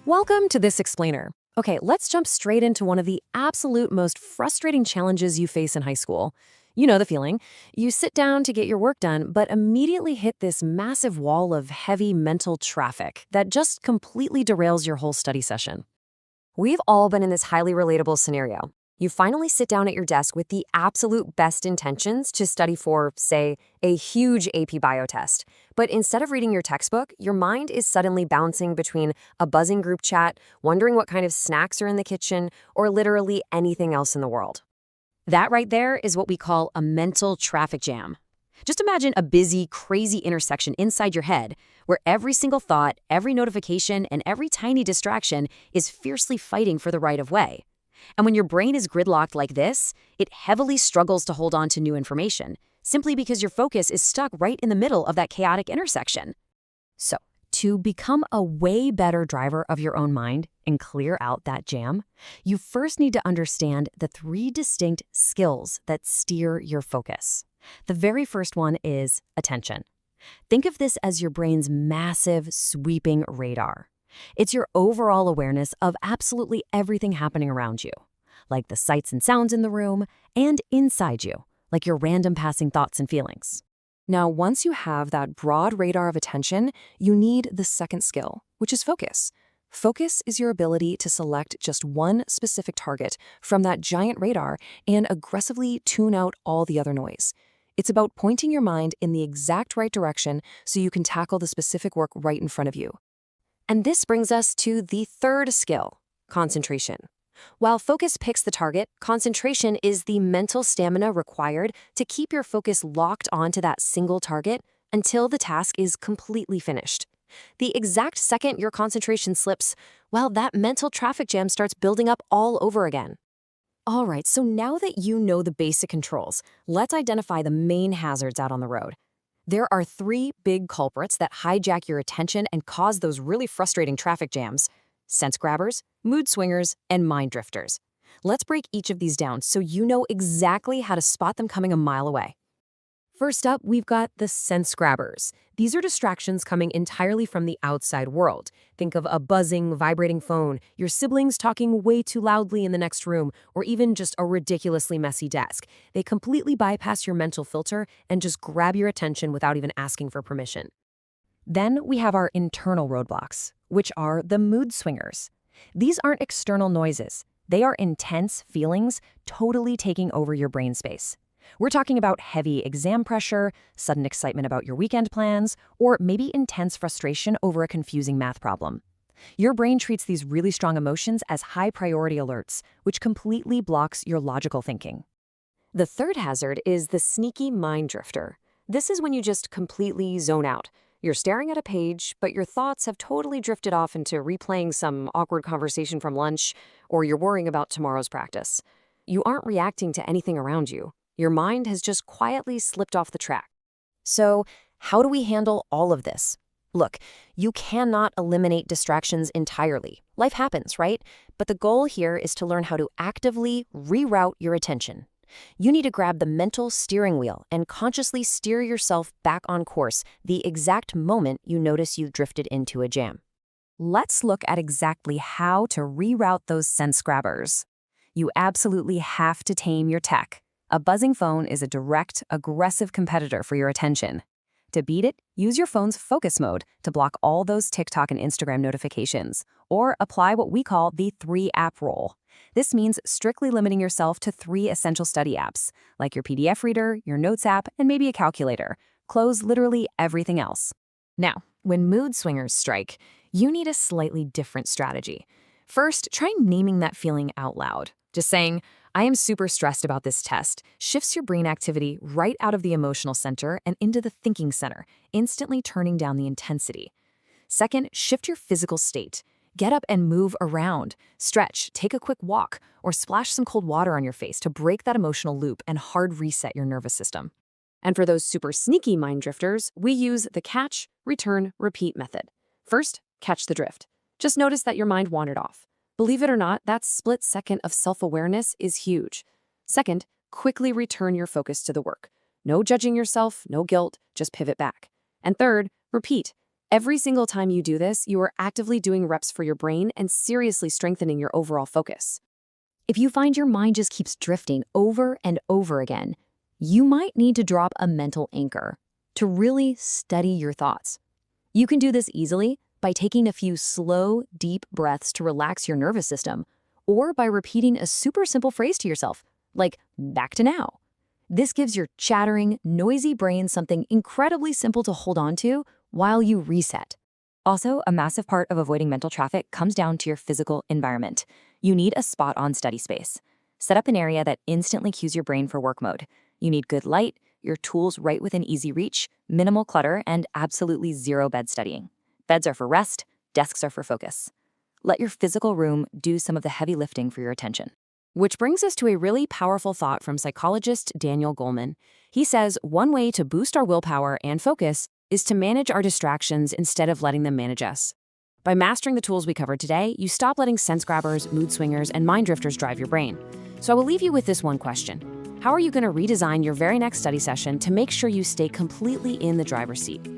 Welcome to this explainer. Okay, let's jump straight into one of the absolute most frustrating challenges you face in high school. You know the feeling. You sit down to get your work done, but immediately hit this massive wall of heavy mental traffic that just completely derails your whole study session. We've all been in this highly relatable scenario. You finally sit down at your desk with the absolute best intentions to study for, say, a huge AP Bio test. But instead of reading your textbook, your mind is suddenly bouncing between a buzzing group chat, wondering what kind of snacks are in the kitchen, or literally anything else in the world. That right there is what we call a mental traffic jam. Just imagine a busy, crazy intersection inside your head where every single thought, every notification, and every tiny distraction is fiercely fighting for the right of way. And when your brain is gridlocked like this, it heavily struggles to hold on to new information, simply because your focus is stuck right in the middle of that chaotic intersection. So, to become a way better driver of your own mind and clear out that jam, you first need to understand the three distinct skills that steer your focus. The very first one is attention. Think of this as your brain's massive, sweeping radar. It's your overall awareness of absolutely everything happening around you, like the sights and sounds in the room, and inside you, like your random passing thoughts and feelings. Now, once you have that broad radar of attention, you need the second skill, which is focus. Focus is your ability to select just one specific target from that giant radar and aggressively tune out all the other noise. It's about pointing your mind in the exact right direction so you can tackle the specific work right in front of you. And this brings us to the third skill, concentration. While focus picks the target, concentration is the mental stamina required to keep your focus locked onto that single target until the task is completely finished. The exact second your concentration slips, well, that mental traffic jam starts building up all over again. All right, so now that you know the basic controls, let's identify the main hazards out on the road. There are three big culprits that hijack your attention and cause those really frustrating traffic jams: sense grabbers, mood swingers, and mind drifters. Let's break each of these down so you know exactly how to spot them coming a mile away. First up, we've got the sense grabbers. These are distractions coming entirely from the outside world. Think of a buzzing, vibrating phone, your siblings talking way too loudly in the next room, or even just a ridiculously messy desk. They completely bypass your mental filter and just grab your attention without even asking for permission. Then we have our internal roadblocks, which are the mood swingers. These aren't external noises. They are intense feelings totally taking over your brain space. We're talking about heavy exam pressure, sudden excitement about your weekend plans, or maybe intense frustration over a confusing math problem. Your brain treats these really strong emotions as high-priority alerts, which completely blocks your logical thinking. The third hazard is the sneaky mind drifter. This is when you just completely zone out. You're staring at a page, but your thoughts have totally drifted off into replaying some awkward conversation from lunch, or you're worrying about tomorrow's practice. You aren't reacting to anything around you. Your mind has just quietly slipped off the track. So, how do we handle all of this? Look, you cannot eliminate distractions entirely. Life happens, right? But the goal here is to learn how to actively reroute your attention. You need to grab the mental steering wheel and consciously steer yourself back on course the exact moment you notice you've drifted into a jam. Let's look at exactly how to reroute those sense grabbers. You absolutely have to tame your tech. A buzzing phone is a direct, aggressive competitor for your attention. To beat it, use your phone's focus mode to block all those TikTok and Instagram notifications, or apply what we call the 3-app rule. This means strictly limiting yourself to 3 essential study apps, like your PDF reader, your notes app, and maybe a calculator. Close literally everything else. Now, when mood swingers strike, you need a slightly different strategy. First, try naming that feeling out loud. Just saying, "I am super stressed about this test," shifts your brain activity right out of the emotional center and into the thinking center, instantly turning down the intensity. Second, shift your physical state. Get up and move around. Stretch, take a quick walk, or splash some cold water on your face to break that emotional loop and hard reset your nervous system. And for those super sneaky mind drifters, we use the catch, return, repeat method. First, catch the drift. Just notice that your mind wandered off. Believe it or not, that split second of self-awareness is huge. Second, quickly return your focus to the work. No judging yourself, no guilt, just pivot back. And third, repeat. Every single time you do this, you are actively doing reps for your brain and seriously strengthening your overall focus. If you find your mind just keeps drifting over and over again, you might need to drop a mental anchor to really steady your thoughts. You can do this easily by taking a few slow, deep breaths to relax your nervous system, or by repeating a super simple phrase to yourself, like back to now. This gives your chattering, noisy brain something incredibly simple to hold on to while you reset. Also, a massive part of avoiding mental traffic comes down to your physical environment. You need a spot-on study space. Set up an area that instantly cues your brain for work mode. You need good light, your tools right within easy reach, minimal clutter, and absolutely zero bed studying. Beds are for rest, desks are for focus. Let your physical room do some of the heavy lifting for your attention. Which brings us to a really powerful thought from psychologist Daniel Goleman. He says one way to boost our willpower and focus is to manage our distractions instead of letting them manage us. By mastering the tools we covered today, you stop letting sense grabbers, mood swingers, and mind drifters drive your brain. So I will leave you with this one question. How are you going to redesign your very next study session to make sure you stay completely in the driver's seat?